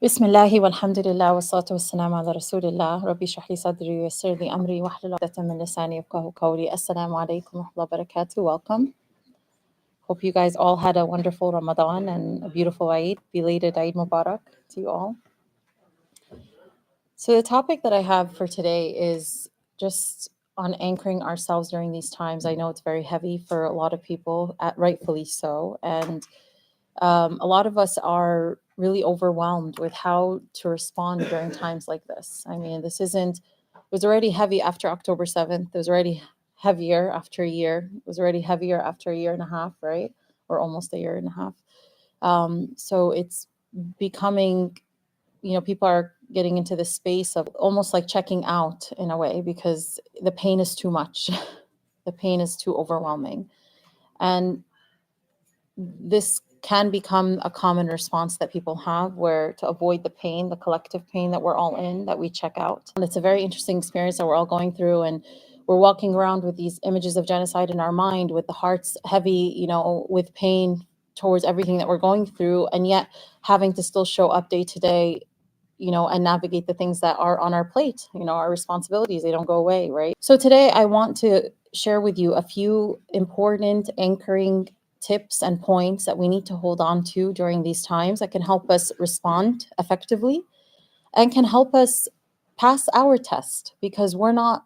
بسم الله والحمد لله والصلاة والسلام على رسول الله ربي اشرح لي صدري ويسر لي أمري واحلل عقدة من لساني يفقهوا قولي. Assalamu alaikum wa rahmatullahi wa barakatuh. Welcome. Hope you guys all had a wonderful Ramadan and a beautiful Eid. Belated Eid Mubarak to you all. So the topic that I have for today is just on anchoring ourselves during these times. I know it's very heavy for a lot of people, rightfully so. And a lot of us are really overwhelmed with how to respond during times like this. I mean, it was already heavy after October 7th. It was already heavier after a year. It was already heavier after a year and a half, right? Or almost a year and a half. So it's becoming, people are getting into this space of almost like checking out in a way because the pain is too much. The pain is too overwhelming. And this can become a common response that people have, where to avoid the pain, the collective pain that we're all in, that we check out. And it's a very interesting experience that we're all going through, and we're walking around with these images of genocide in our mind, with the hearts heavy, with pain towards everything that we're going through, and yet having to still show up day to day, and navigate the things that are on our plate, our responsibilities. They don't go away, right? So today I want to share with you a few important anchoring tips and points that we need to hold on to during these times that can help us respond effectively and can help us pass our test, because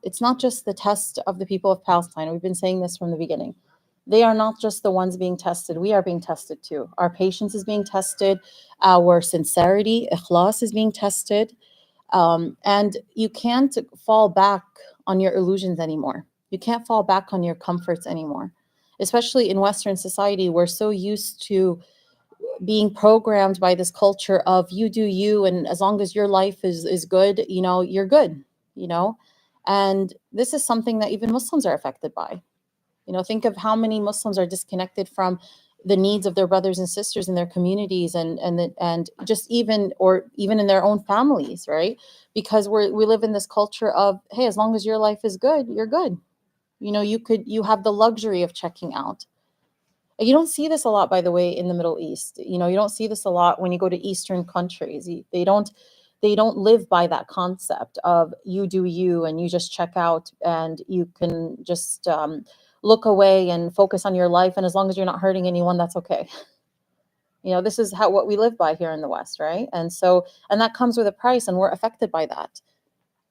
it's not just the test of the people of Palestine. We've been saying this from the beginning. They are not just the ones being tested. We are being tested too. Our patience is being tested. Our sincerity, ikhlas, is being tested. And you can't fall back on your illusions anymore. You can't fall back on your comforts anymore. Especially in Western society, we're so used to being programmed by this culture of you do you, and as long as your life is good, you're good, and this is something that even Muslims are affected by. Think of how many Muslims are disconnected from the needs of their brothers and sisters in their communities, and just even in their own families, right? Because we live in this culture of, hey, as long as your life is good, you're good. You have the luxury of checking out. You don't see this a lot, by the way, in the Middle East. You don't see this a lot when you go to Eastern countries. They don't live by that concept of you do you, and you just check out, and you can just look away and focus on your life, and as long as you're not hurting anyone, that's okay. This is what we live by here in the West, right? And that comes with a price, and we're affected by that.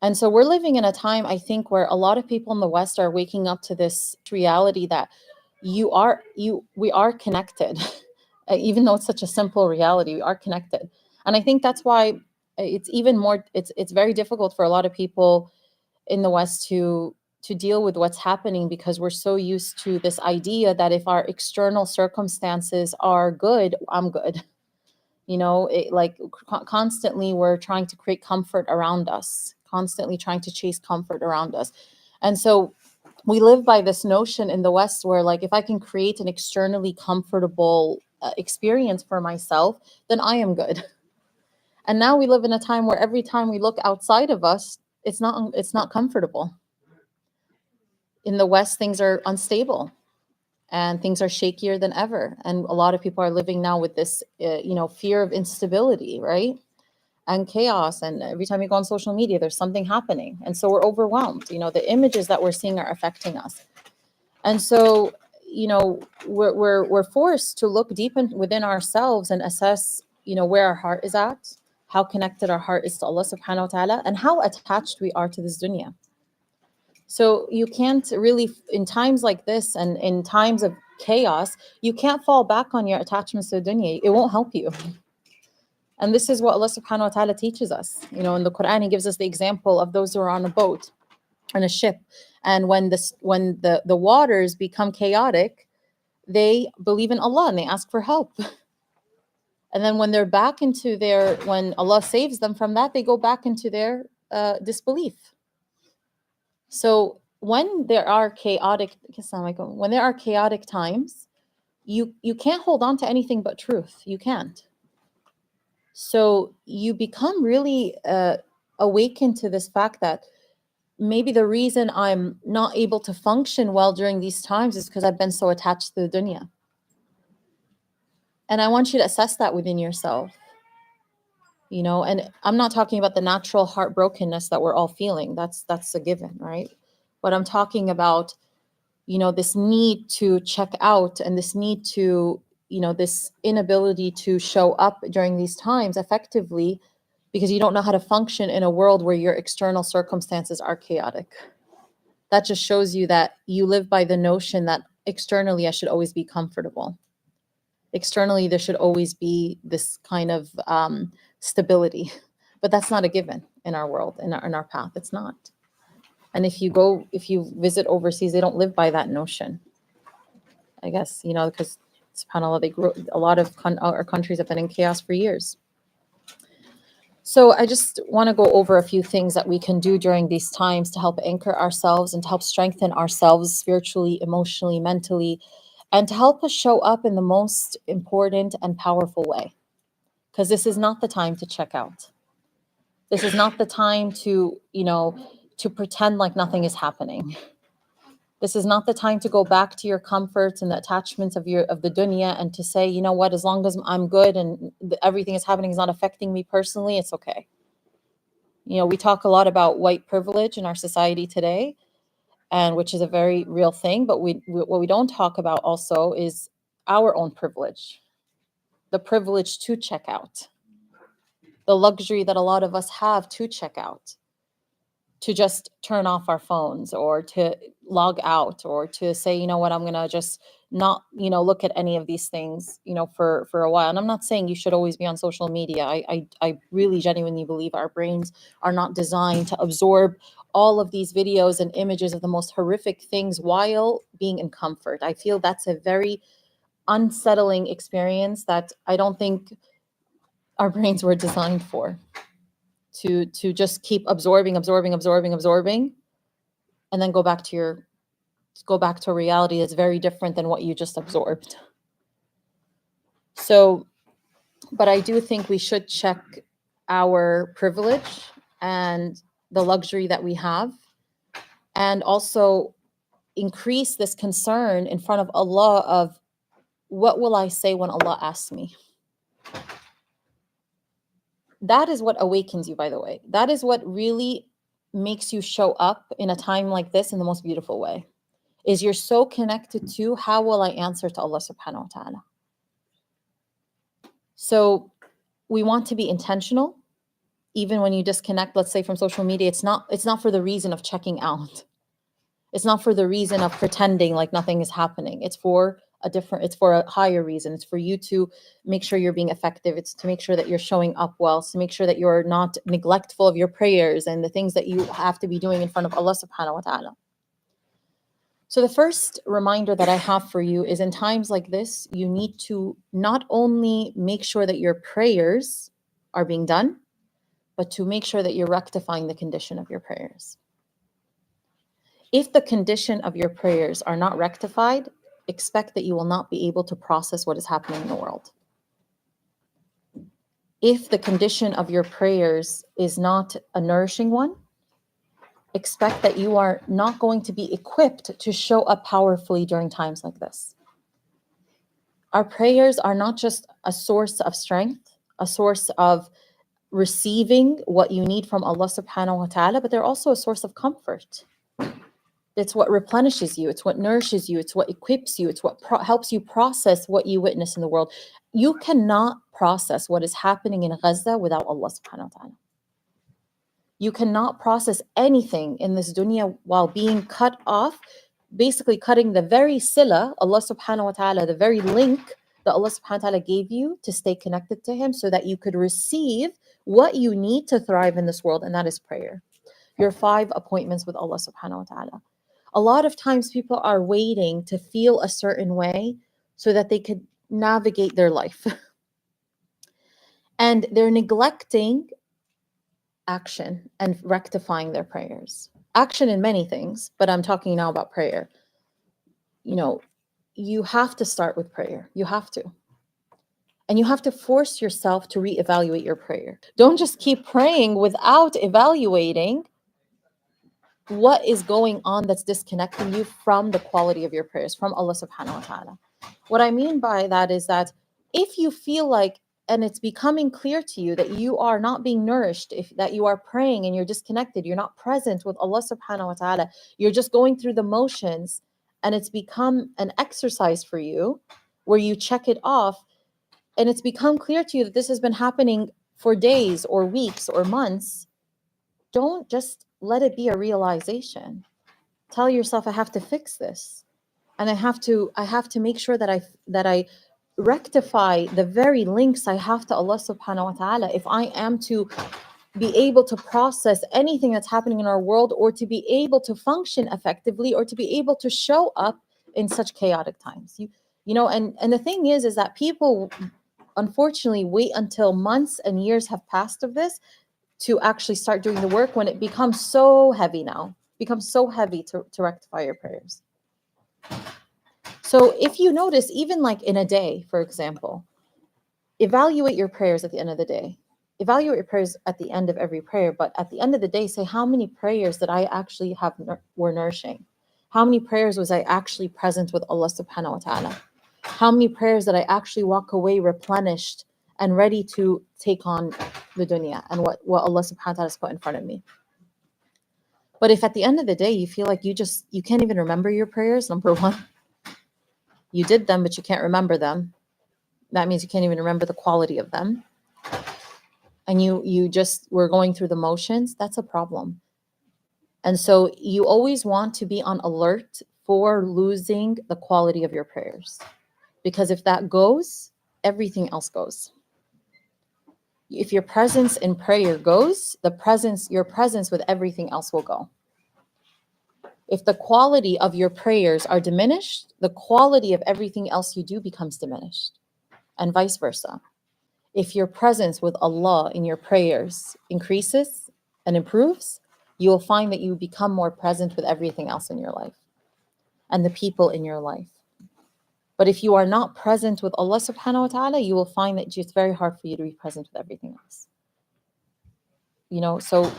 And so we're living in a time, I think, where a lot of people in the West are waking up to this reality that we are connected. Even though it's such a simple reality, we are connected. And I think that's why it's even more, it's very difficult for a lot of people in the West to deal with what's happening, because we're so used to this idea that if our external circumstances are good, I'm good. Constantly we're trying to create comfort around us, constantly trying to chase comfort around us. And so we live by this notion in the West where, like, if I can create an externally comfortable experience for myself, then I am good. And now we live in a time where every time we look outside of us, it's not comfortable. In the West, things are unstable and things are shakier than ever. And a lot of people are living now with this, fear of instability, right? And chaos. And every time you go on social media, there's something happening. And so we're overwhelmed. The images that we're seeing are affecting us. And so, we're forced to look deep within ourselves and assess, where our heart is at, how connected our heart is to Allah subhanahu wa ta'ala, and how attached we are to this dunya. So you can't really, in times like this and in times of chaos, you can't fall back on your attachments to the dunya. It won't help you. And this is what Allah subhanahu wa ta'ala teaches us. In the Quran, He gives us the example of those who are on a boat, on a ship. And when the waters become chaotic, they believe in Allah and they ask for help. And then when they're back when Allah saves them from that, they go back into their disbelief. So when there are chaotic times, you can't hold on to anything but truth. You can't. So you become really awakened to this fact that maybe the reason I'm not able to function well during these times is because I've been so attached to the dunya. And I want you to assess that within yourself. And I'm not talking about the natural heartbrokenness that we're all feeling. That's a given, right? But I'm talking about, this need to check out, and this need to, this inability to show up during these times effectively, because you don't know how to function in a world where your external circumstances are chaotic. That just shows you that you live by the notion that externally I should always be comfortable. Externally, there should always be this kind of stability, but that's not a given in our world, in our path. It's not. And if you visit overseas, they don't live by that notion. I guess, because subhanAllah, a lot of our countries have been in chaos for years. So I just want to go over a few things that we can do during these times to help anchor ourselves and to help strengthen ourselves spiritually, emotionally, mentally, and to help us show up in the most important and powerful way. Because this is not the time to check out. This is not the time to pretend like nothing is happening. This is not the time to go back to your comforts and the attachments of the dunya and to say, you know what, as long as I'm good and everything is happening is not affecting me personally, it's okay. We talk a lot about white privilege in our society today, and which is a very real thing. But what we don't talk about also is our own privilege, the privilege to check out, the luxury that a lot of us have to check out, to just turn off our phones or to log out or to say, you know what, I'm going to just not, look at any of these things, for a while. And I'm not saying you should always be on social media. I really genuinely believe our brains are not designed to absorb all of these videos and images of the most horrific things while being in comfort. I feel that's a very unsettling experience that I don't think our brains were designed for. To just keep absorbing, and then go back to a reality that's very different than what you just absorbed. So, but I do think we should check our privilege and the luxury that we have, and also increase this concern in front of Allah of, what will I say when Allah asks me? That is what awakens you, by the way. That is what really makes you show up in a time like this in the most beautiful way, is you're so connected to, how will I answer to Allah subhanahu wa ta'ala? So we want to be intentional. Even when you disconnect, let's say, from social media, it's not for the reason of checking out. It's not for the reason of pretending like nothing is happening. It's for a higher reason. It's for you to make sure you're being effective. It's to make sure that you're showing up well. It's to make sure that you're not neglectful of your prayers and the things that you have to be doing in front of Allah subhanahu wa ta'ala. So the first reminder that I have for you is, in times like this, you need to not only make sure that your prayers are being done, but to make sure that you're rectifying the condition of your prayers. If the condition of your prayers are not rectified, expect that you will not be able to process what is happening in the world. If the condition of your prayers is not a nourishing one, expect that you are not going to be equipped to show up powerfully during times like this. Our prayers are not just a source of strength, a source of receiving what you need from Allah subhanahu wa ta'ala, but they're also a source of comfort. It's what replenishes you. It's what nourishes you. It's what equips you. It's what helps you process what you witness in the world. You cannot process what is happening in Gaza without Allah subhanahu wa ta'ala. You cannot process anything in this dunya while being cut off, basically cutting the very sila, Allah subhanahu wa ta'ala, the very link that Allah subhanahu wa ta'ala gave you to stay connected to Him so that you could receive what you need to thrive in this world, and that is prayer. Your 5 appointments with Allah subhanahu wa ta'ala. A lot of times people are waiting to feel a certain way so that they could navigate their life. And they're neglecting action and rectifying their prayers. Action in many things, but I'm talking now about prayer. You have to start with prayer. You have to. And you have to force yourself to reevaluate your prayer. Don't just keep praying without evaluating what is going on that's disconnecting you from the quality of your prayers, from Allah subhanahu wa ta'ala. What I mean by that is that if you feel like and it's becoming clear to you that you are not being nourished, that you are praying and you're disconnected, you're not present with Allah subhanahu wa ta'ala, you're just going through the motions, and it's become an exercise for you where you check it off, and it's become clear to you that this has been happening for days or weeks or months, don't just let it be a realization. Tell yourself, I have to fix this, and I have to make sure that I rectify the very links I have to Allah subhanahu wa ta'ala if I am to be able to process anything that's happening in our world, or to be able to function effectively, or to be able to show up in such chaotic times. You know, and the thing is that people unfortunately wait until months and years have passed of this to actually start doing the work, when it becomes so heavy to rectify your prayers. So if you notice, even like in a day, for example, evaluate your prayers at the end of the day. Evaluate your prayers at the end of every prayer, but at the end of the day, say, how many prayers did I actually were nourishing? How many prayers was I actually present with Allah subhanahu wa ta'ala? How many prayers did I actually walk away replenished and ready to take on the dunya and what Allah subhanahu wa ta'ala has put in front of me? But if at the end of the day you feel like you can't even remember your prayers, number one, you did them but you can't remember them. That means you can't even remember the quality of them. And you just were going through the motions, that's a problem. And so you always want to be on alert for losing the quality of your prayers. Because if that goes, everything else goes. If your presence in prayer goes, your presence with everything else will go. If the quality of your prayers are diminished, the quality of everything else you do becomes diminished, and vice versa. If your presence with Allah in your prayers increases and improves, you will find that you become more present with everything else in your life and the people in your life. But if you are not present with Allah subhanahu wa ta'ala, you will find that it's very hard for you to be present with everything else. You know, so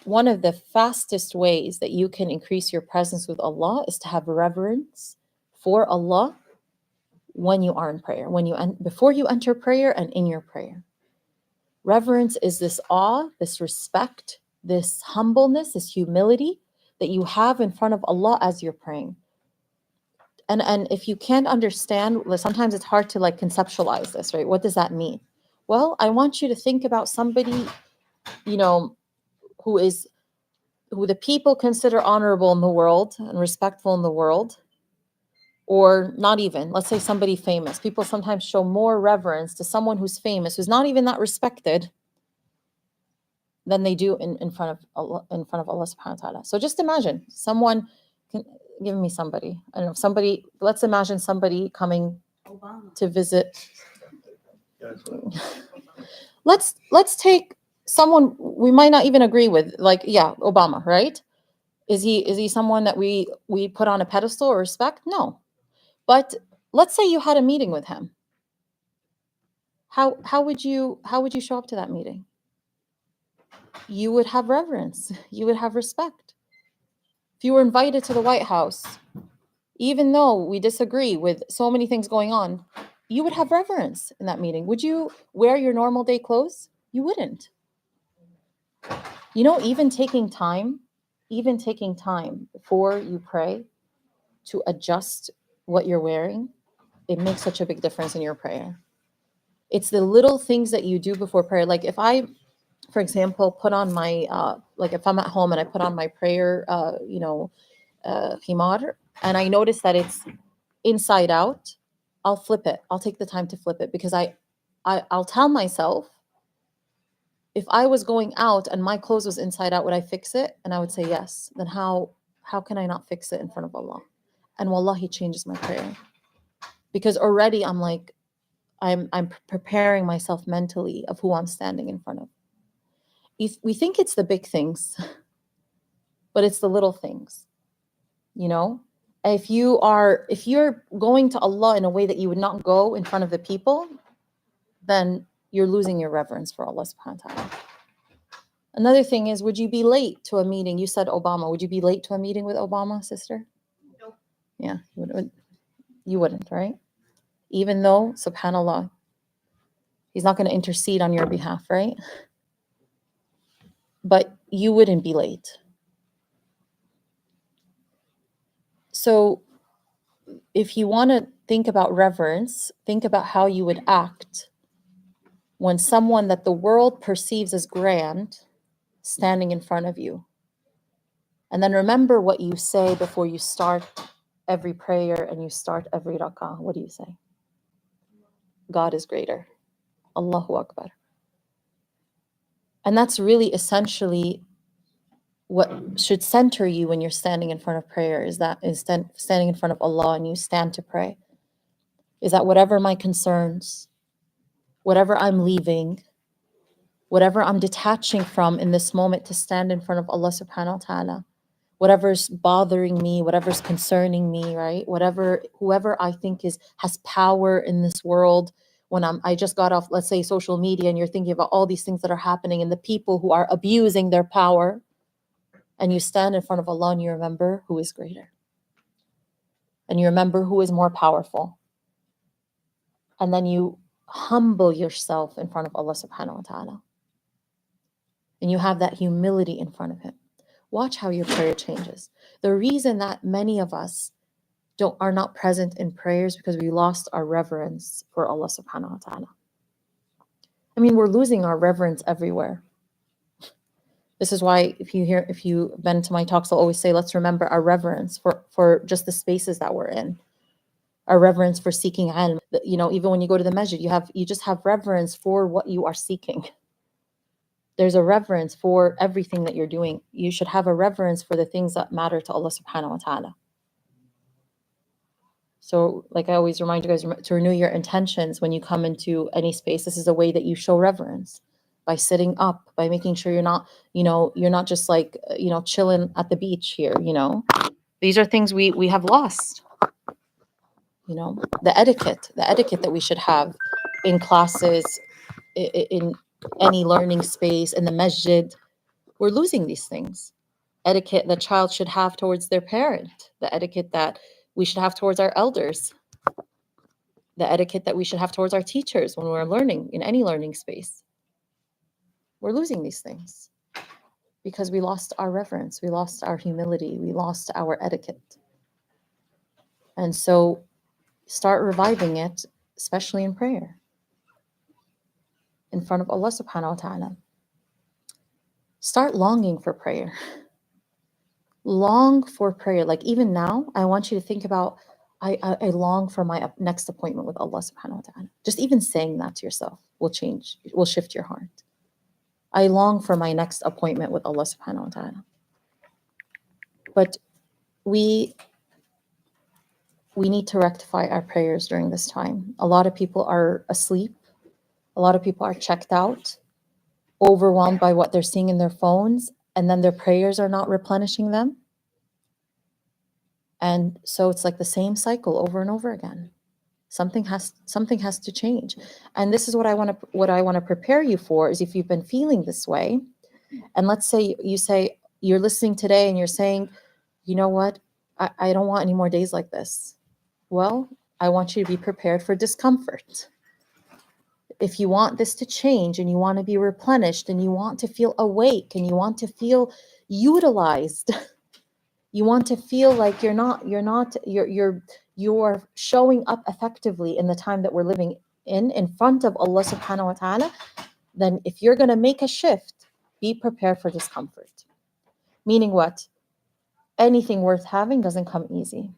one of the fastest ways that you can increase your presence with Allah is to have reverence for Allah when you are in prayer, before you enter prayer and in your prayer. Reverence is this awe, this respect, this humbleness, this humility that you have in front of Allah as you're praying. And if you can't understand, sometimes it's hard to like conceptualize this, right? What does that mean? Well, I want you to think about somebody, you know, who the people consider honorable in the world and respectful in the world, or not even, let's say somebody famous. People sometimes show more reverence to someone who's famous, who's not even that respected, than they do in front of Allah subhanahu wa ta'ala. So just imagine someone, give me somebody. I don't know, let's imagine somebody coming Obama to visit. Let's take someone we might not even agree with, like, yeah, Obama, right? Is he someone that we put on a pedestal or respect? No. But let's say you had a meeting with him. How would you show up to that meeting? You would have reverence. You would have respect. If you were invited to the White House, even though we disagree with so many things going on, you would have reverence in that meeting. Would you wear your normal day clothes? You wouldn't. You know, even taking time before you pray to adjust what you're wearing, it makes such a big difference in your prayer. It's the little things that you do before prayer. Like if I, for example, put on my, like if I'm at home and I put on my prayer, himar, and I notice that it's inside out, I'll flip it. I'll take the time to flip it, because I'll tell myself, if I was going out and my clothes was inside out, would I fix it? And I would say yes. Then how can I not fix it in front of Allah? And wallahi changes my prayer, because already I'm like, I'm preparing myself mentally of who I'm standing in front of. We think it's the big things, but it's the little things, you know? If you're going to Allah in a way that you would not go in front of the people, then you're losing your reverence for Allah subhanahu wa ta'ala. Another thing is, would you be late to a meeting? You said Obama. Would you be late to a meeting with Obama, sister? No. Yeah, you wouldn't, right? Even though, subhanAllah, He's not going to intercede on your behalf, right? But you wouldn't be late. So if you want to think about reverence, think about how you would act when someone that the world perceives as grand standing in front of you. And then remember what you say before you start every prayer and you start every rak'ah. What do you say? God is greater. Allahu Akbar. And that's really essentially what should center you when you're standing in front of prayer, is standing in front of Allah and you stand to pray. Is that whatever my concerns, whatever I'm leaving, whatever I'm detaching from in this moment to stand in front of Allah subhanahu wa ta'ala, whatever's bothering me, whatever's concerning me, right? Whoever I think has power in this world, when I just got off, let's say, social media, and you're thinking about all these things that are happening and the people who are abusing their power, and you stand in front of Allah and you remember who is greater. And you remember who is more powerful. And then you humble yourself in front of Allah subhanahu wa ta'ala. And you have that humility in front of Him. Watch how your prayer changes. The reason that many of us are not present in prayers because we lost our reverence for Allah subhanahu wa ta'ala. I mean, we're losing our reverence everywhere. This is why if you've been to my talks, I'll always say, let's remember our reverence for just the spaces that we're in. Our reverence for seeking ilm. Even when you go to the masjid, you just have reverence for what you are seeking. There's a reverence for everything that you're doing. You should have a reverence for the things that matter to Allah subhanahu wa ta'ala. So like I always remind you guys to renew your intentions when you come into any space. This is a way that you show reverence, by sitting up, by making sure you're not just like, chilling at the beach here, These are things we have lost. The etiquette that we should have in classes, in any learning space, in the masjid. We're losing these things. Etiquette the child should have towards their parent, the etiquette that we should have towards our elders, the etiquette that we should have towards our teachers when we're learning in any learning space. We're losing these things because we lost our reverence, we lost our humility, we lost our etiquette. And so start reviving it, especially in prayer, in front of Allah subhanahu wa ta'ala. Start longing for prayer. Long for prayer. Like even now, I want you to think about, I long for my next appointment with Allah subhanahu wa ta'ala. Just even saying that to yourself will shift your heart. I long for my next appointment with Allah subhanahu wa ta'ala. But we need to rectify our prayers during this time. A lot of people are asleep. A lot of people are checked out, overwhelmed by what they're seeing in their phones, and then their prayers are not replenishing them. And so it's like the same cycle over and over again. Something has to change. And this is what I want to prepare you for, is if you've been feeling this way, and let's say you're listening today and you're saying, you know what, I don't want any more days like this. Well, I want you to be prepared for discomfort. If you want this to change and you want to be replenished and you want to feel awake and you want to feel utilized, you want to feel like you are showing up effectively in the time that we're living in front of Allah subhanahu wa ta'ala, then if you're going to make a shift, be prepared for discomfort. Meaning what? Anything worth having doesn't come easy.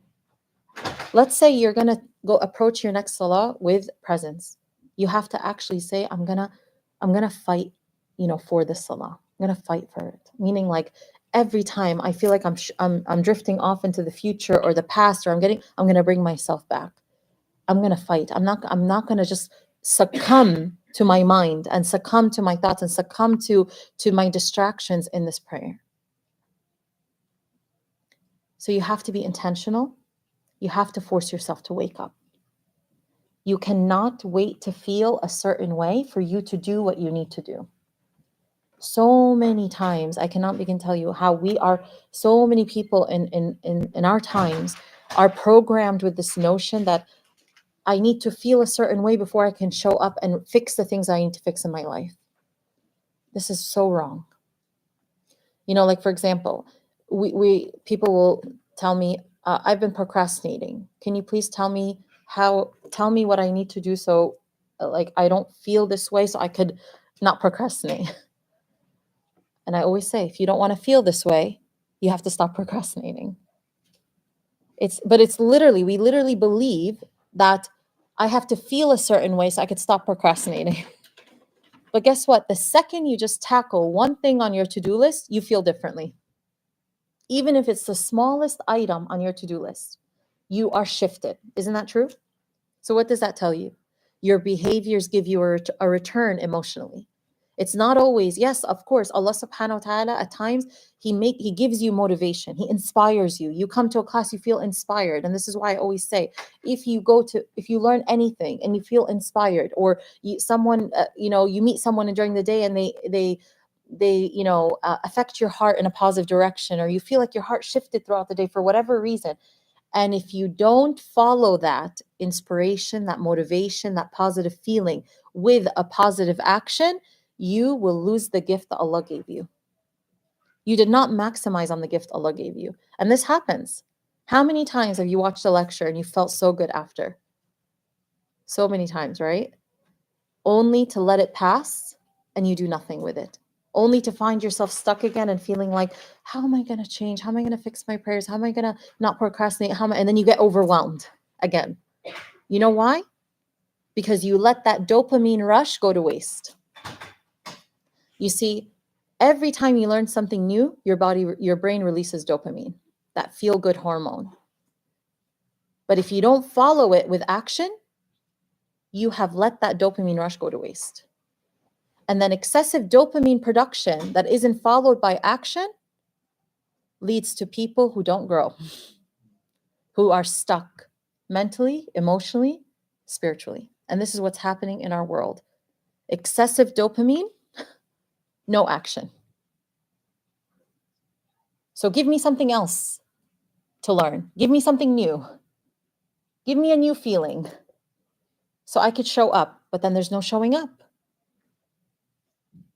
Let's say you're going to go approach your next salah with presence. You have to actually say, I'm going to fight, for this salah. I'm going to fight for it. Meaning like every time I feel like I'm drifting off into the future or the past, or I'm going to bring myself back. I'm going to fight. I'm not going to just succumb to my mind and succumb to my thoughts and succumb to my distractions in this prayer. So you have to be intentional. You have to force yourself to wake up. You cannot wait to feel a certain way for you to do what you need to do. So many times, I cannot begin to tell you how so many people in our times are programmed with this notion that I need to feel a certain way before I can show up and fix the things I need to fix in my life. This is so wrong. Like for example, we people will tell me, I've been procrastinating. Can you please tell me what I need to do so like I don't feel this way so I could not procrastinate. And I always say, if you don't want to feel this way, you have to stop procrastinating. It's literally, we literally believe that I have to feel a certain way so I could stop procrastinating. But guess what? The second you just tackle one thing on your to-do list, you feel differently. Even if it's the smallest item on your to-do list, you are shifted. Isn't that true? So what does that tell you? Your behaviors give you a return emotionally. It's not always, yes, of course, Allah subhanahu wa ta'ala, at times, He gives you motivation. He inspires you. You come to a class, you feel inspired. And this is why I always say, if you learn anything and you feel inspired, or you meet someone during the day and they affect your heart in a positive direction, or you feel like your heart shifted throughout the day for whatever reason, and if you don't follow that inspiration, that motivation, that positive feeling with a positive action, you will lose the gift that Allah gave you. You did not maximize on the gift Allah gave you. And this happens. How many times have you watched a lecture and you felt so good after? So many times, right? Only to let it pass and you do nothing with it. Only to find yourself stuck again and feeling like, how am I going to change? How am I going to fix my prayers? How am I going to not procrastinate? And then you get overwhelmed again. You know why? Because you let that dopamine rush go to waste. You see, every time you learn something new, your brain releases dopamine, that feel-good hormone. But if you don't follow it with action, you have let that dopamine rush go to waste. And then excessive dopamine production that isn't followed by action leads to people who don't grow, who are stuck mentally, emotionally, spiritually. And this is what's happening in our world. Excessive dopamine, no action. So give me something else to learn. Give me something new. Give me a new feeling so I could show up, but then there's no showing up.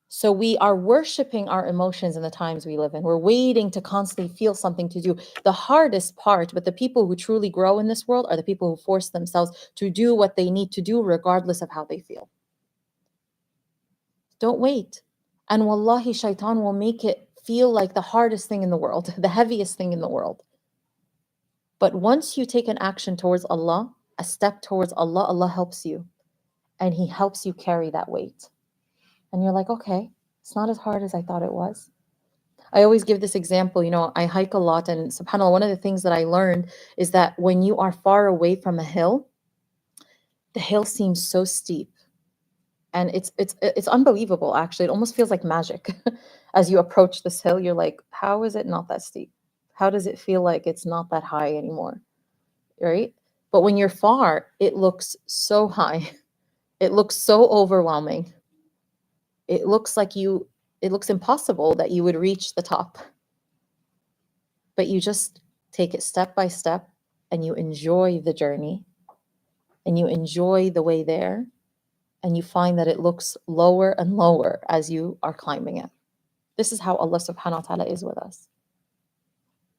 So we are worshiping our emotions in the times we live in. We're waiting to constantly feel something to do. The hardest part, but the people who truly grow in this world are the people who force themselves to do what they need to do regardless of how they feel. Don't wait. And wallahi, shaitan will make it feel like the hardest thing in the world, the heaviest thing in the world. But once you take an action towards Allah, a step towards Allah, Allah helps you. And He helps you carry that weight. And you're like, okay, it's not as hard as I thought it was. I always give this example, I hike a lot, and subhanAllah, one of the things that I learned is that when you are far away from a hill, the hill seems so steep. And it's unbelievable, actually. It almost feels like magic. As you approach this hill, you're like, how is it not that steep? How does it feel like it's not that high anymore? Right? But when you're far, it looks so high. It looks so overwhelming. It looks impossible that you would reach the top. But you just take it step by step and you enjoy the journey and you enjoy the way there, and you find that it looks lower and lower as you are climbing it. This is how Allah subhanahu wa ta'ala is with us.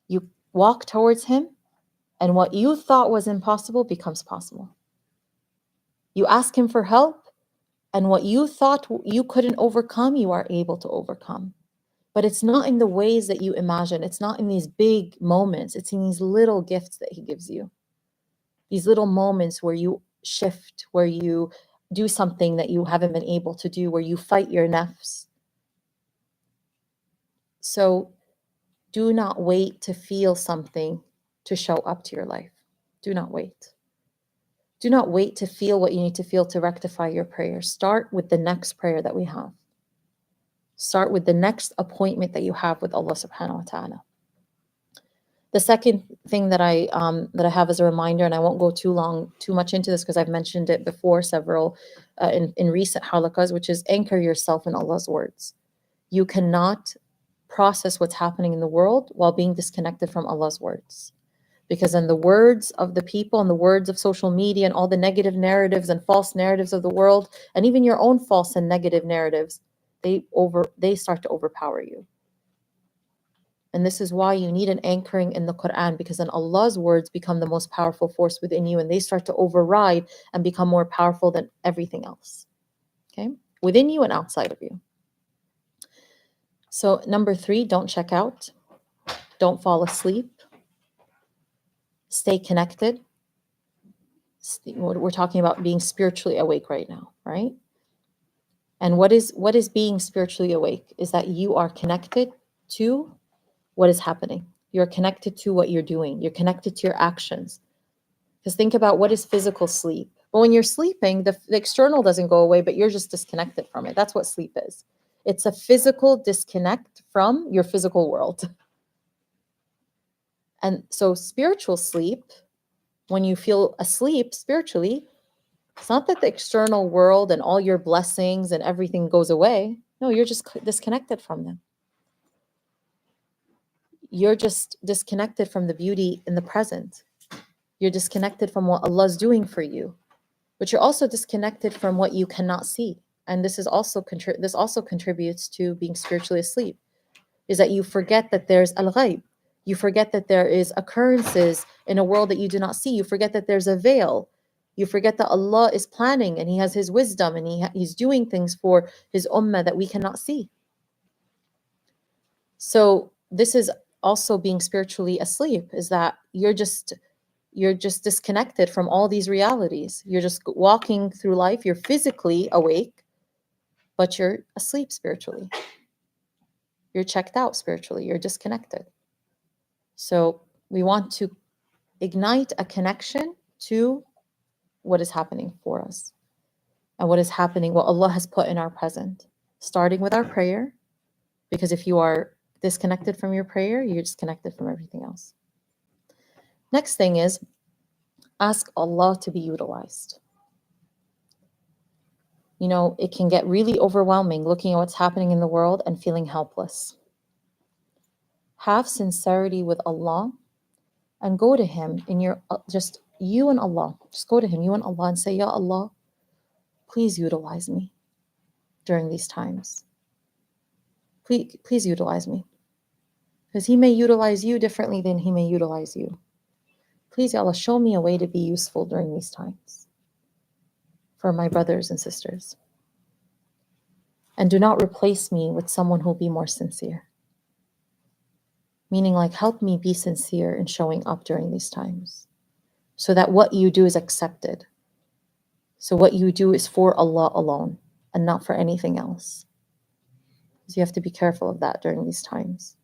You walk towards Him, and what you thought was impossible becomes possible. You ask Him for help, and what you thought you couldn't overcome, you are able to overcome. But it's not in the ways that you imagine. It's not in these big moments. It's in these little gifts that He gives you. These little moments where you shift, where you do something that you haven't been able to do, where you fight your nafs. So do not wait to feel something to show up to your life. Do not wait. Do not wait to feel what you need to feel to rectify your prayer. Start with the next prayer that we have. Start with the next appointment that you have with Allah subhanahu wa ta'ala. The second thing that I have as a reminder, and I won't go too much into this because I've mentioned it before several in recent halakas, which is anchor yourself in Allah's words. You cannot process what's happening in the world while being disconnected from Allah's words. Because in the words of the people and the words of social media and all the negative narratives and false narratives of the world, and even your own false and negative narratives, they start to overpower you. And this is why you need an anchoring in the Quran, because then Allah's words become the most powerful force within you, and they start to override and become more powerful than everything else. Okay? Within you and outside of you. So number 3, don't check out. Don't fall asleep. Stay connected. We're talking about being spiritually awake right now, right? And what is being spiritually awake? Is that you are connected to what is happening. You're connected to what you're doing. You're connected to your actions. Because think about what is physical sleep. But when you're sleeping, the external doesn't go away, but you're just disconnected from it. That's what sleep is. It's a physical disconnect from your physical world. And so spiritual sleep, when you feel asleep spiritually, it's not that the external world and all your blessings and everything goes away. No, you're just disconnected from them. You're just disconnected from the beauty in the present. You're disconnected from what Allah's doing for you. But you're also disconnected from what you cannot see. And this also contributes to being spiritually asleep, is that you forget that there's al-ghaib. You forget that there is occurrences in a world that you do not see. You forget that there's a veil. You forget that Allah is planning and He has His wisdom and He's doing things for His ummah that we cannot see. So this is also being spiritually asleep, is that you're just disconnected from all these realities. You're just walking through life. You're physically awake, but you're asleep spiritually. You're checked out spiritually. You're disconnected. So we want to ignite a connection to what is happening for us and what is happening, what Allah has put in our present, starting with our prayer, because if you are disconnected from your prayer, you're disconnected from everything else. Next thing is, ask Allah to be utilized. You know, it can get really overwhelming looking at what's happening in the world and feeling helpless. Have sincerity with Allah and go to Him in your, just you and Allah. Just go to Him, you and Allah, and say, Ya Allah, please utilize me during these times. Please utilize me. Because He may utilize you differently than He may utilize you. Please, Ya Allah, show me a way to be useful during these times for my brothers and sisters. And do not replace me with someone who will be more sincere. Meaning, like, help me be sincere in showing up during these times so that what you do is accepted. So what you do is for Allah alone and not for anything else. So you have to be careful of that during these times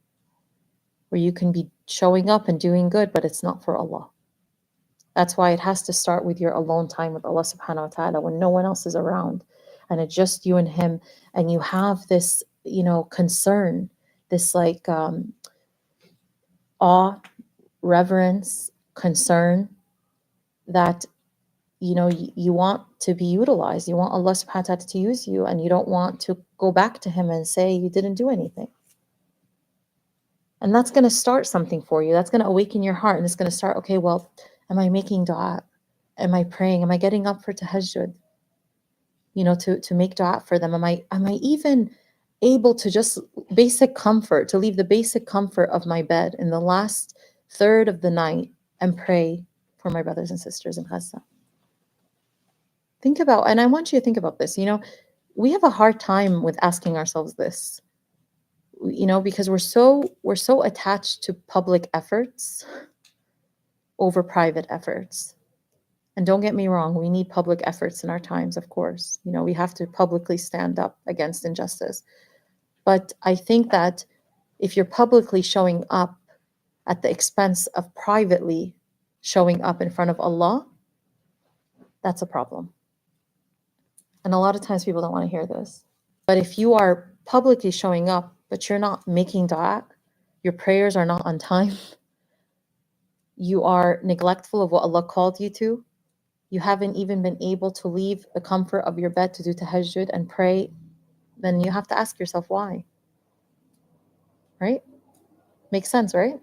where you can be showing up and doing good, but it's not for Allah. That's why it has to start with your alone time with Allah subhanahu wa ta'ala when no one else is around and it's just you and Him, and you have this, concern, this like awe, reverence, concern that, you want to be utilized. You want Allah subhanahu wa ta'ala to use you, and you don't want to go back to Him and say you didn't do anything. And that's going to start something for you. That's going to awaken your heart, and it's going to start, okay, well, am I making dua? Am I praying? Am I getting up for tahajjud? To make dua for them? Am I even able to just basic comfort, to leave the basic comfort of my bed in the last third of the night and pray for my brothers and sisters in Gaza? Think about, and I want you to think about this, we have a hard time with asking ourselves this, because we're so attached to public efforts over private efforts. And don't get me wrong, we need public efforts in our times, of course. We have to publicly stand up against injustice. But I think that if you're publicly showing up at the expense of privately showing up in front of Allah, that's a problem. And a lot of times people don't want to hear this. But if you are publicly showing up, but you're not making dua, your prayers are not on time, you are neglectful of what Allah called you to, you haven't even been able to leave the comfort of your bed to do tahajjud and pray, then you have to ask yourself why. Right? Makes sense, right?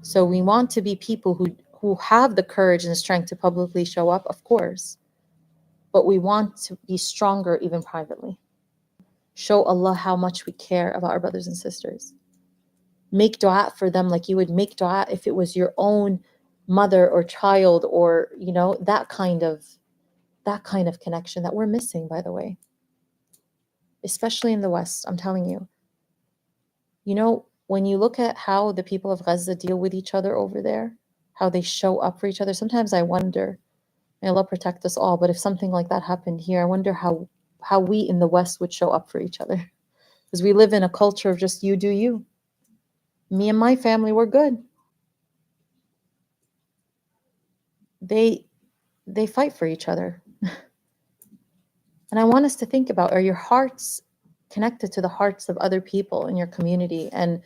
So we want to be people who have the courage and strength to publicly show up, of course, but we want to be stronger even privately. Show Allah how much we care about our brothers and sisters. Make dua for them like you would make dua if it was your own mother or child, or that kind of connection that we're missing, by the way, especially in the West. I'm telling you, when you look at how the people of Gaza deal with each other over there, how they show up for each other, sometimes I wonder, may Allah protect us all, but if something like that happened here, I wonder how we in the West would show up for each other. Because we live in a culture of just you do you. Me and my family, we're good. They fight for each other. And I want us to think about, are your hearts connected to the hearts of other people in your community? And,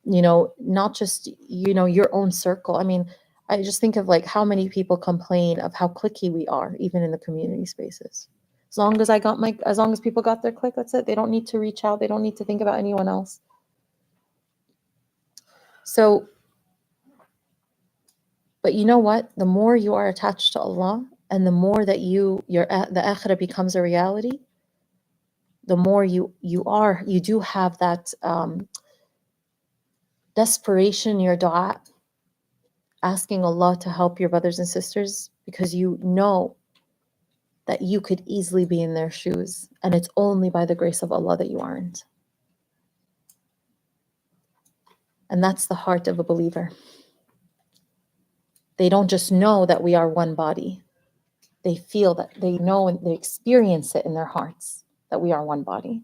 not just, your own circle. I mean, I just think of like how many people complain of how cliquey we are, even in the community spaces. As long as people got their clique, that's it. They don't need to reach out. They don't need to think about anyone else. So, but you know what? The more you are attached to Allah, and the more that the akhirah becomes a reality, the more you do have that desperation in your dua, asking Allah to help your brothers and sisters, because you know that you could easily be in their shoes, and it's only by the grace of Allah that you aren't. And that's the heart of a believer. They don't just know that we are one body. They feel that, they know, and they experience it in their hearts that we are one body.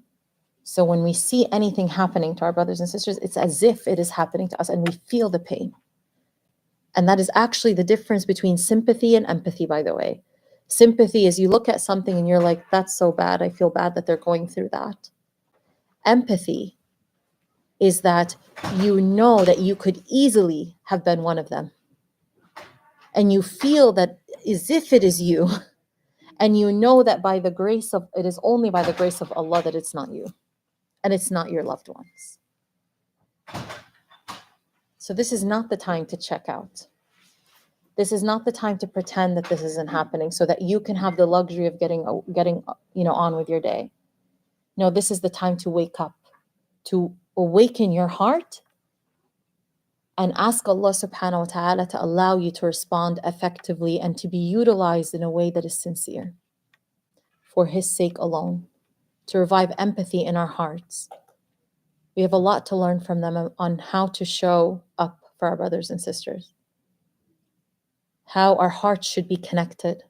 So when we see anything happening to our brothers and sisters, it's as if it is happening to us, and we feel the pain. And that is actually the difference between sympathy and empathy, by the way. Sympathy is you look at something and you're like, that's so bad. I feel bad that they're going through that. Empathy is that you know that you could easily have been one of them. And you feel that as if it is you. And you know that it is only by the grace of Allah that it's not you. And it's not your loved ones. So this is not the time to check out. This is not the time to pretend that this isn't happening so that you can have the luxury of getting on with your day. No, this is the time to wake up, to awaken your heart and ask Allah subhanahu wa ta'ala to allow you to respond effectively and to be utilized in a way that is sincere for His sake alone, to revive empathy in our hearts. We have a lot to learn from them on how to show up for our brothers and sisters, how our hearts should be connected.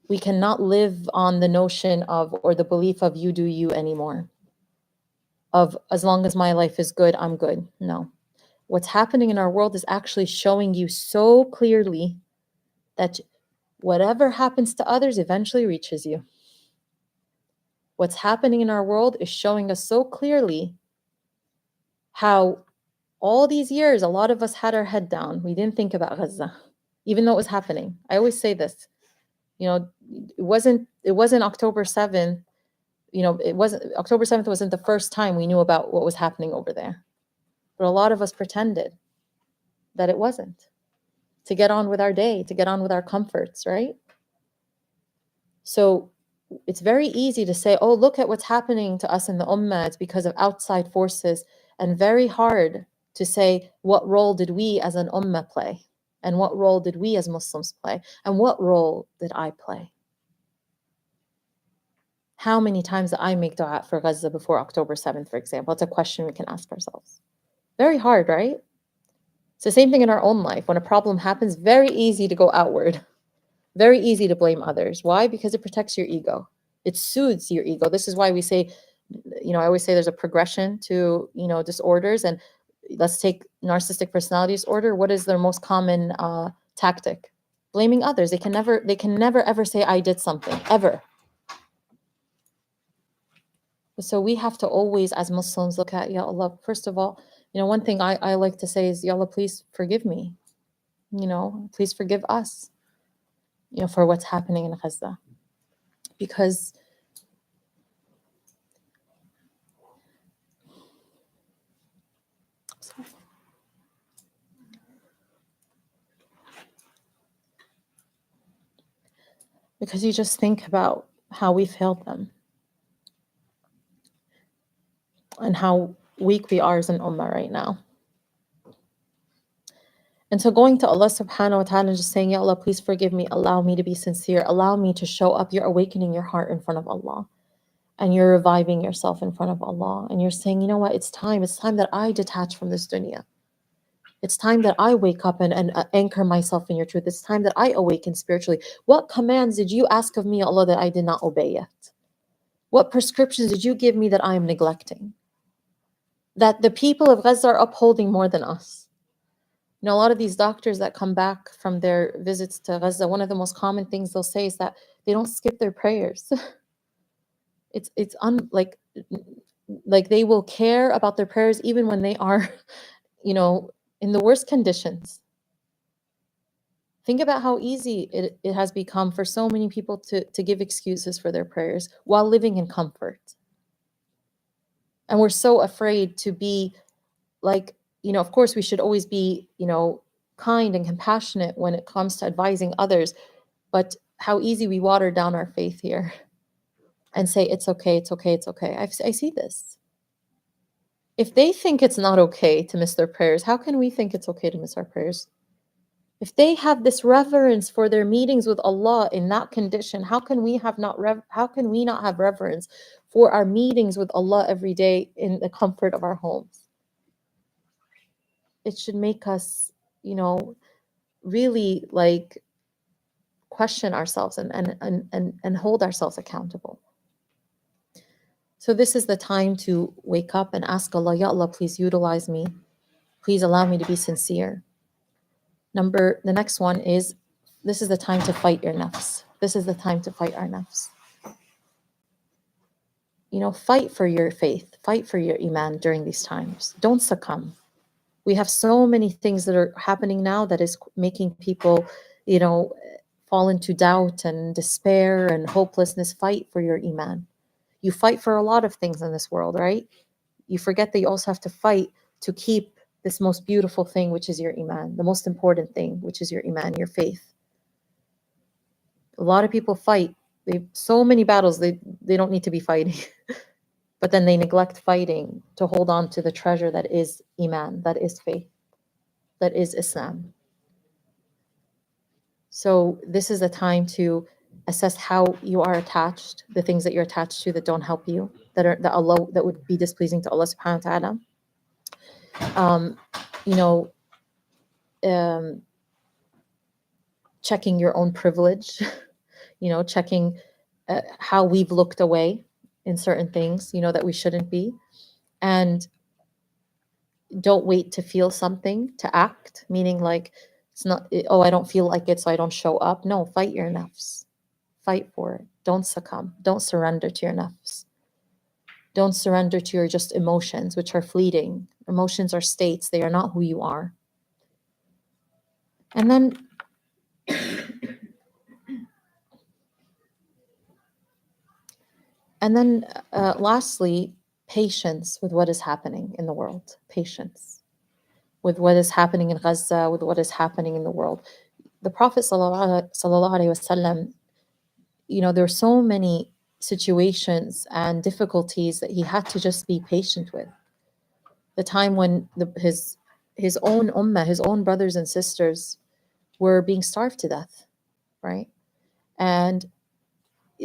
We cannot live on the notion of, or the belief of, you do you anymore. Of, as long as my life is good, I'm good. No. What's happening in our world is actually showing you so clearly that whatever happens to others eventually reaches you. What's happening in our world is showing us so clearly how all these years, a lot of us had our head down. We didn't think about Gaza, even though it was happening. I always say this, it wasn't October 7th. October 7th wasn't the first time we knew about what was happening over there. But a lot of us pretended that it wasn't, to get on with our day, to get on with our comforts, right? So it's very easy to say, oh, look at what's happening to us in the ummah. It's because of outside forces. And very hard to say, what role did we as an ummah play? And what role did we as Muslims play? And what role did I play? How many times did I make dua for Gaza before October 7th, for example? It's a question we can ask ourselves. Very hard, right? It's the same thing in our own life. When a problem happens, very easy to go outward. Very easy to blame others. Why? Because it protects your ego. It soothes your ego. This is why we say, I always say there's a progression to, disorders. And let's take narcissistic personality disorder. What is their most common tactic? Blaming others. They can never ever say, I did something, ever. So we have to always, as Muslims, look at, Ya Allah, first of all, one thing I like to say is, Ya Allah, please forgive me. Please forgive us, for what's happening in Gaza. Because because you just think about how we failed them and how weak we are as an ummah right now. And so going to Allah subhanahu wa ta'ala and just saying, Ya Allah, please forgive me, allow me to be sincere, allow me to show up. You're awakening your heart in front of Allah. And you're reviving yourself in front of Allah. And you're saying, you know what, it's time that I detach from this dunya. It's time that I wake up and anchor myself in your truth. It's time that I awaken spiritually. What commands did you ask of me, Allah, that I did not obey yet? What prescriptions did you give me that I am neglecting? That the people of Gaza are upholding more than us. You know, a lot of these doctors that come back from their visits to Gaza, one of the most common things they'll say is that they don't skip their prayers. Like they will care about their prayers even when they are, you know, in the worst conditions. Think about how easy it has become for so many people to give excuses for their prayers while living in comfort. And we're so afraid to be like, you know, of course we should always be, you know, kind and compassionate when it comes to advising others, but how easy we water down our faith here and say, it's okay, it's okay, it's okay. I see this. If they think it's not okay to miss their prayers, how can we think it's okay to miss our prayers? If they have this reverence for their meetings with Allah in that condition, how can we not have reverence for our meetings with Allah every day in the comfort of our homes? It should make us, you know, really like question ourselves and hold ourselves accountable. So this is the time to wake up and ask Allah, Ya Allah, please utilize me. Please allow me to be sincere. The next one is, this is the time to fight your nafs. This is the time to fight our nafs. You know, fight for your faith, fight for your iman during these times. Don't succumb. We have so many things that are happening now that is making people, you know, fall into doubt and despair and hopelessness. Fight for your iman. You fight for a lot of things in this world, right? You forget that you also have to fight to keep this most beautiful thing, which is your iman, the most important thing, which is your iman, your faith. A lot of people fight. They so many battles they don't need to be fighting. But then they neglect fighting to hold on to the treasure that is iman, that is faith, that is Islam. So this is a time to assess how you are attached, the things that you're attached to that don't help you, that would be displeasing to Allah subhanahu wa ta'ala. You know, checking your own privilege, you know, checking how we've looked away in certain things, you know, that we shouldn't be. And don't wait to feel something to act, meaning like, it's not, oh, I don't feel like it, so I don't show up. No, fight your nafs. Fight for it. Don't succumb. Don't surrender to your nafs. Don't surrender to your just emotions, which are fleeting. Emotions are states. They are not who you are. And then lastly, patience with what is happening in the world. Patience with what is happening in Gaza, with what is happening in the world. The Prophet sallallahu alaihi wasallam, you know, there are so many situations and difficulties that he had to just be patient with. The time when his own ummah, his own brothers and sisters were being starved to death, right? And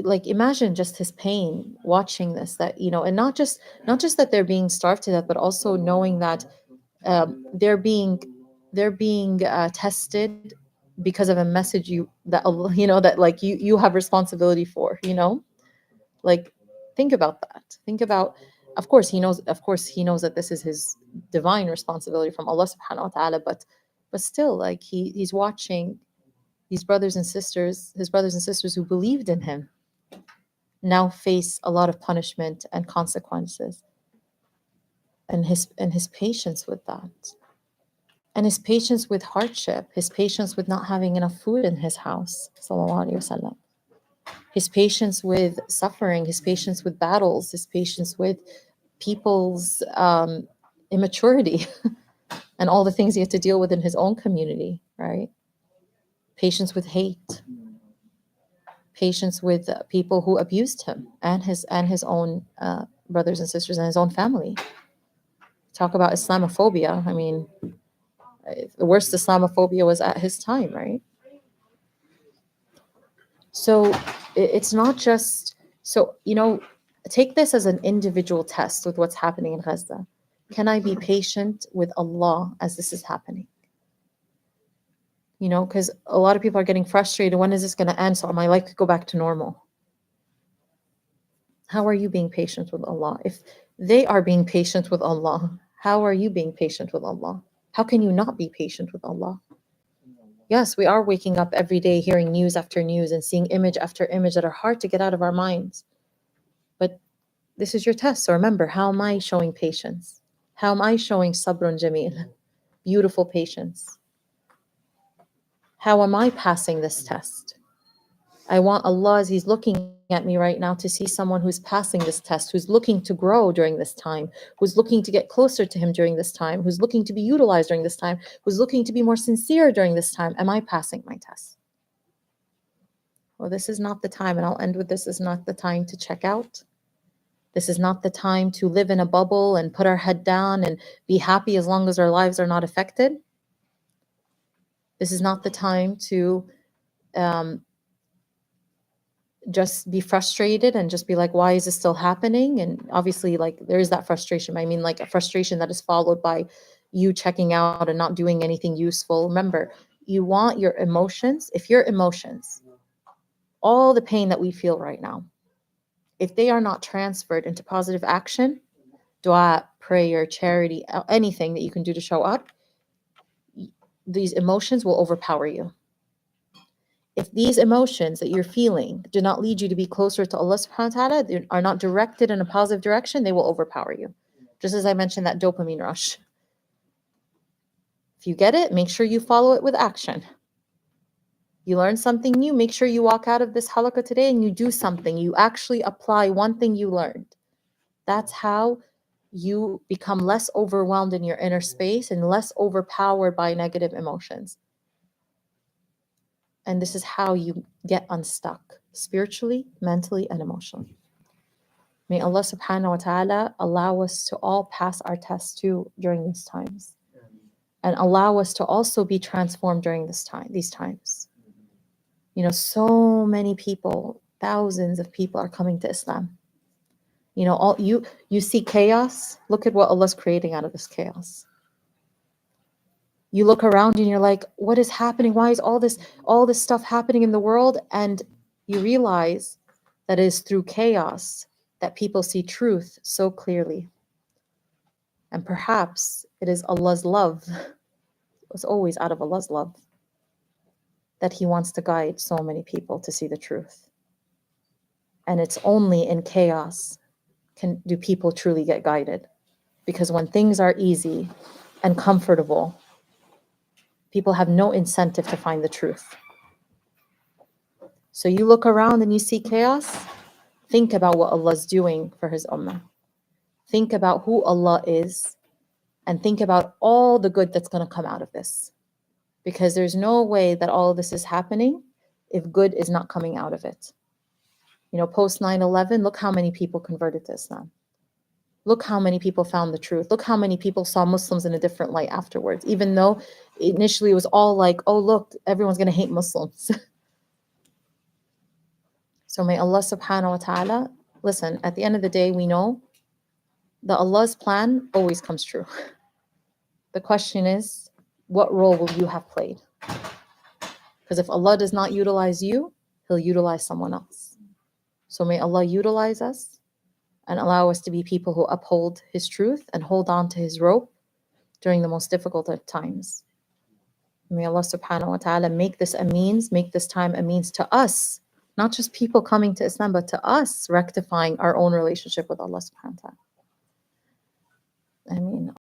like, imagine just his pain watching this, that, you know, and not just that they're being starved to death, but also knowing that they're being tested because of a message that like you have responsibility for, you know. Like, think about that. Think about, of course he knows that this is his divine responsibility from Allah subhanahu wa ta'ala, but still, like, he's watching his brothers and sisters who believed in him now face a lot of punishment and consequences, and his patience with that, and his patience with hardship, his patience with not having enough food in his house, sallallahu alaihi wasallam, his patience with suffering, his patience with battles, his patience with people's immaturity and all the things he had to deal with in his own community, right? Patience with hate. patience with people who abused him and his own brothers and sisters and his own family. Talk about Islamophobia. I mean, the worst Islamophobia was at his time, right? So it's not just, so, take this as an individual test with what's happening in Gaza. Can I be patient with Allah as this is happening? Because a lot of people are getting frustrated. When is this going to end? So my life could go back to normal. How are you being patient with Allah? If they are being patient with Allah, how are you being patient with Allah? How can you not be patient with Allah? Yes, we are waking up every day hearing news after news and seeing image after image that are hard to get out of our minds. But this is your test. So remember, how am I showing patience? How am I showing sabrun jameel? Beautiful patience. How am I passing this test? I want Allah, as He's looking at me right now, to see someone who's passing this test, who's looking to grow during this time, who's looking to get closer to Him during this time, who's looking to be utilized during this time, who's looking to be more sincere during this time. Am I passing my test? Well, this is not the time, and I'll end with this, is not the time to check out. This is not the time to live in a bubble and put our head down and be happy as long as our lives are not affected. This is not the time to just be frustrated and just be like, why is this still happening? And obviously, like, there is that frustration. I mean, like, a frustration that is followed by you checking out and not doing anything useful. Remember, you want your emotions, if your emotions, all the pain that we feel right now, if they are not transferred into positive action, dua, prayer, charity, anything that you can do to show up, these emotions will overpower you. If these emotions that you're feeling do not lead you to be closer to Allah subhanahu wa ta'ala, they are not directed in a positive direction, they will overpower you. Just as I mentioned, that dopamine rush. If you get it, make sure you follow it with action. You learn something new, make sure you walk out of this halaqah today and you do something. You actually apply one thing you learned. That's how you become less overwhelmed in your inner space and less overpowered by negative emotions. And this is how you get unstuck spiritually, mentally, and emotionally. May Allah subhanahu wa ta'ala allow us to all pass our tests too during these times. And allow us to also be transformed during these times. So many people, thousands of people are coming to Islam. You see chaos. Look at what Allah's creating out of this chaos. You look around and you're like, what is happening? Why is all this stuff happening in the world? And you realize that it is through chaos that people see truth so clearly. And perhaps it is Allah's love. It's always out of Allah's love that He wants to guide so many people to see the truth. And it's only in chaos do people truly get guided. Because when things are easy and comfortable, people have no incentive to find the truth. So you look around and you see chaos, think about what Allah's doing for His ummah. Think about who Allah is, and think about all the good that's going to come out of this. Because there's no way that all of this is happening if good is not coming out of it. Post 9/11, look how many people converted to Islam. Look how many people found the truth. Look how many people saw Muslims in a different light afterwards, even though initially it was all like, oh, look, everyone's going to hate Muslims. So may Allah subhanahu wa ta'ala, listen, at the end of the day, we know that Allah's plan always comes true. The question is, what role will you have played? Because if Allah does not utilize you, He'll utilize someone else. So may Allah utilize us and allow us to be people who uphold His truth and hold on to His rope during the most difficult of times. May Allah subhanahu wa ta'ala make this time a means to us, not just people coming to Islam, but to us rectifying our own relationship with Allah subhanahu wa ta'ala. I mean,